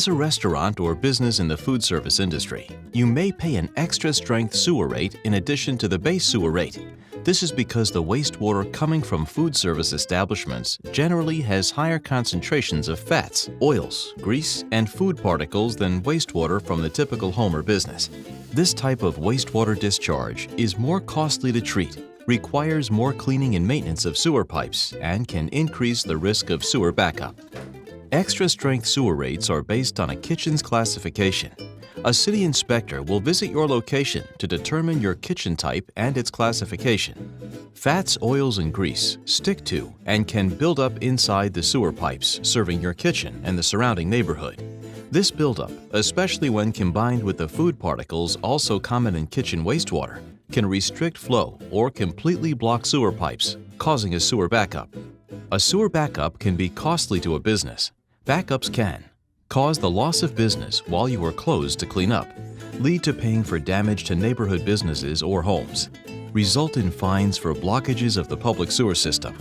As a restaurant or business in the food service industry, you may pay an extra strength sewer rate in addition to the base sewer rate. This is because the wastewater coming from food service establishments generally has higher concentrations of fats, oils, grease, and food particles than wastewater from the typical home or business. This type of wastewater discharge is more costly to treat, requires more cleaning and maintenance of sewer pipes, and can increase the risk of sewer backup. Extra strength sewer rates are based on a kitchen's classification. A city inspector will visit your location to determine your kitchen type and its classification. Fats, oils, and grease stick to and can build up inside the sewer pipes serving your kitchen and the surrounding neighborhood. This buildup, especially when combined with the food particles also common in kitchen wastewater, can restrict flow or completely block sewer pipes, causing a sewer backup. A sewer backup can be costly to a business. Backups can cause the loss of business while you are closed to clean up, lead to paying for damage to neighborhood businesses or homes, result in fines for blockages of the public sewer system.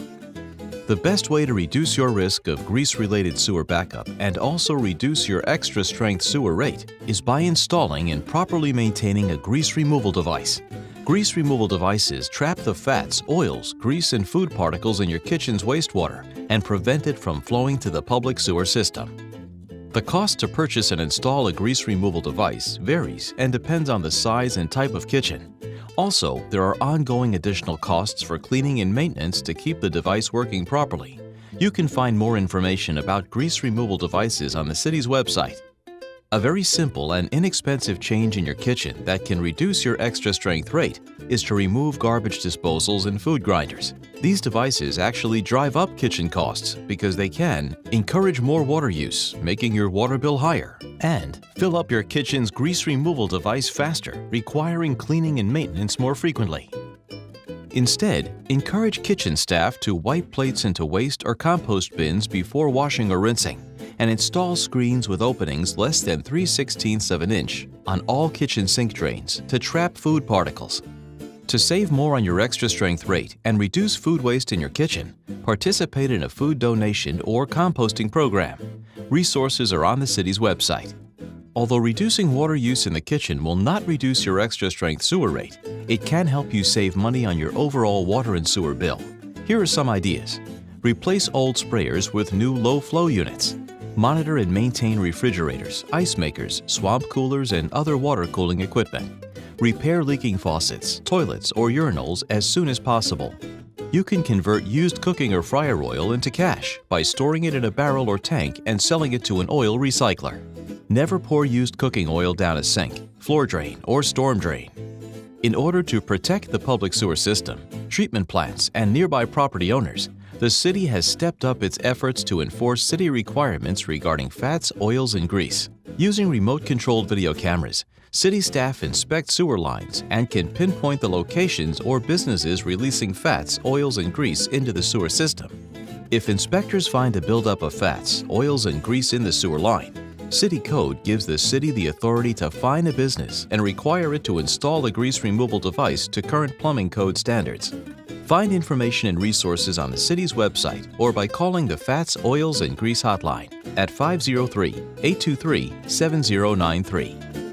The best way to reduce your risk of grease-related sewer backup and also reduce your extra strength sewer rate is by installing and properly maintaining a grease removal device. Grease removal devices trap the fats, oils, grease, and food particles in your kitchen's wastewater and prevent it from flowing to the public sewer system. The cost to purchase and install a grease removal device varies and depends on the size and type of kitchen. Also, there are ongoing additional costs for cleaning and maintenance to keep the device working properly. You can find more information about grease removal devices on the city's website. A very simple and inexpensive change in your kitchen that can reduce your extra strength rate is to remove garbage disposals and food grinders. These devices actually drive up kitchen costs because they can encourage more water use, making your water bill higher, and fill up your kitchen's grease removal device faster, requiring cleaning and maintenance more frequently. Instead, encourage kitchen staff to wipe plates into waste or compost bins before washing or rinsing, and install screens with openings less than 3/16 of an inch on all kitchen sink drains to trap food particles. To save more on your extra strength rate and reduce food waste in your kitchen, participate in a food donation or composting program. Resources are on the city's website. Although reducing water use in the kitchen will not reduce your extra strength sewer rate, it can help you save money on your overall water and sewer bill. Here are some ideas. Replace old sprayers with new low-flow units. Monitor and maintain refrigerators, ice makers, swamp coolers, and other water cooling equipment. Repair leaking faucets, toilets, or urinals as soon as possible. You can convert used cooking or fryer oil into cash by storing it in a barrel or tank and selling it to an oil recycler. Never pour used cooking oil down a sink, floor drain, or storm drain. In order to protect the public sewer system, treatment plants, and nearby property owners, the city has stepped up its efforts to enforce city requirements regarding fats, oils, and grease. Using remote-controlled video cameras, city staff inspect sewer lines and can pinpoint the locations or businesses releasing fats, oils, and grease into the sewer system. If inspectors find a buildup of fats, oils, and grease in the sewer line, City Code gives the city the authority to fine a business and require it to install a grease removal device to current plumbing code standards. Find information and resources on the city's website or by calling the Fats, Oils, and Grease Hotline at 503-823-7093.